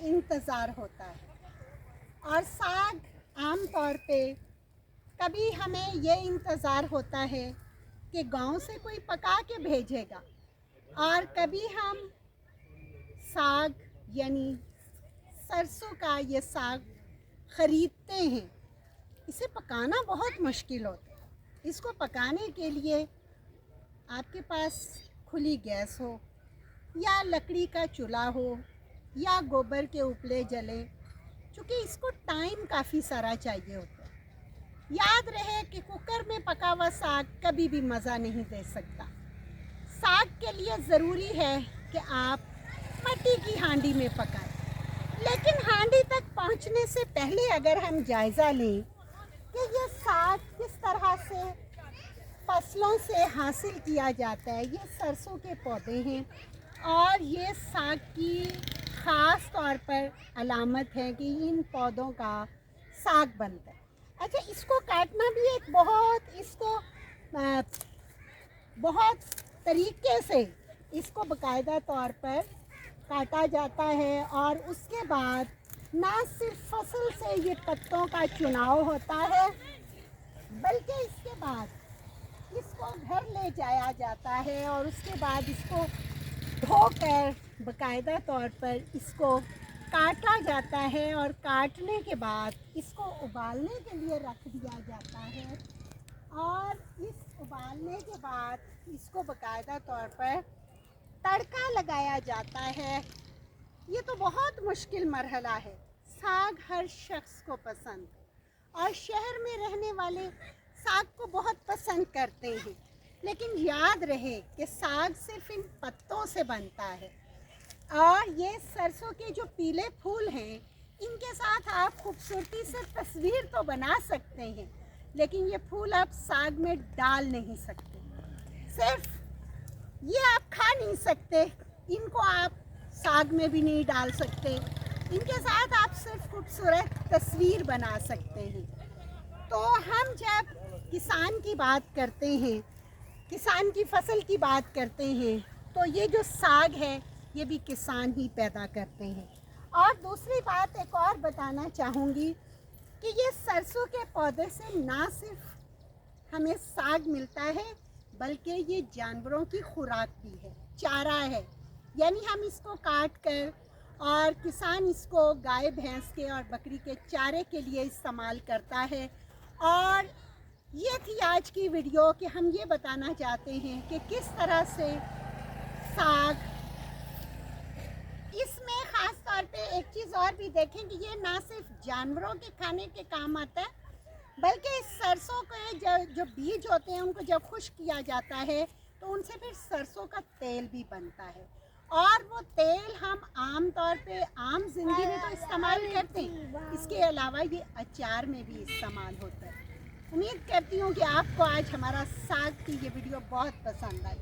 इंतज़ार होता है। और साग आम तौर पे कभी हमें ये इंतज़ार होता है कि गांव से कोई पका के भेजेगा, और कभी हम साग यानी सरसों का ये साग ख़रीदते हैं। इसे पकाना बहुत मुश्किल होता है। इसको पकाने के लिए आपके पास खुली गैस हो, या लकड़ी का चूल्हा हो, या गोबर के उपले जले, क्योंकि इसको टाइम काफ़ी सारा चाहिए होता है। याद रहे कि कुकर में पका हुआ साग कभी भी मज़ा नहीं दे सकता। साग के लिए ज़रूरी है कि आप मिट्टी की हांडी में पकाएं। लेकिन हांडी तक पहुंचने से पहले अगर हम जायज़ा लें कि ये साग किस तरह से फसलों से हासिल किया जाता है। ये सरसों के पौधे हैं और ये साग की ख़ास तौर पर अलामत है कि इन पौधों का साग बनता है। अच्छा, इसको काटना भी एक बहुत तरीके से इसको बाकायदा तौर पर काटा जाता है। और उसके बाद ना सिर्फ फसल से ये पत्तों का चुनाव होता है, बल्कि इसके बाद इसको घर ले जाया जाता है और उसके बाद इसको धोकर बाकायदा तौर पर इसको काटा जाता है। और काटने के बाद इसको उबालने के लिए रख दिया जाता है, और इस उबालने के बाद इसको बाकायदा तौर पर तड़का लगाया जाता है। ये तो बहुत मुश्किल मरहला है। साग हर शख्स को पसंद, और शहर में रहने वाले साग को बहुत पसंद करते हैं। लेकिन याद रहे कि साग सिर्फ इन पत्तों से बनता है। और ये सरसों के जो पीले फूल हैं, इनके साथ आप खूबसूरती से तस्वीर तो बना सकते हैं, लेकिन ये फूल आप साग में डाल नहीं सकते। सिर्फ ये आप खा नहीं सकते, इनको आप साग में भी नहीं डाल सकते। इनके साथ आप सिर्फ खूबसूरत तस्वीर बना सकते हैं। तो हम जब किसान की बात करते हैं, किसान की फसल की बात करते हैं, तो ये जो साग है ये भी किसान ही पैदा करते हैं। और दूसरी बात एक और बताना चाहूँगी कि ये सरसों के पौधे से ना सिर्फ हमें साग मिलता है, बल्कि ये जानवरों की खुराक भी है, चारा है। यानी हम इसको काट कर, और किसान इसको गाय भैंस के और बकरी के चारे के लिए इस्तेमाल करता है। और ये थी आज की वीडियो कि हम ये बताना चाहते हैं कि किस तरह से साग, इसमें ख़ास तौर पे एक चीज़ और भी देखें कि ये ना सिर्फ जानवरों के खाने के काम आता है, बल्कि इस सरसों के जो बीज होते हैं उनको जब खुश्क किया जाता है तो उनसे फिर सरसों का तेल भी बनता है। और वो तेल हम आम तौर पे आम जिंदगी में तो इस्तेमाल करते हैं, इसके अलावा ये अचार में भी इस्तेमाल होता है। उम्मीद करती हूँ कि आपको आज हमारा साग की ये वीडियो बहुत पसंद आई।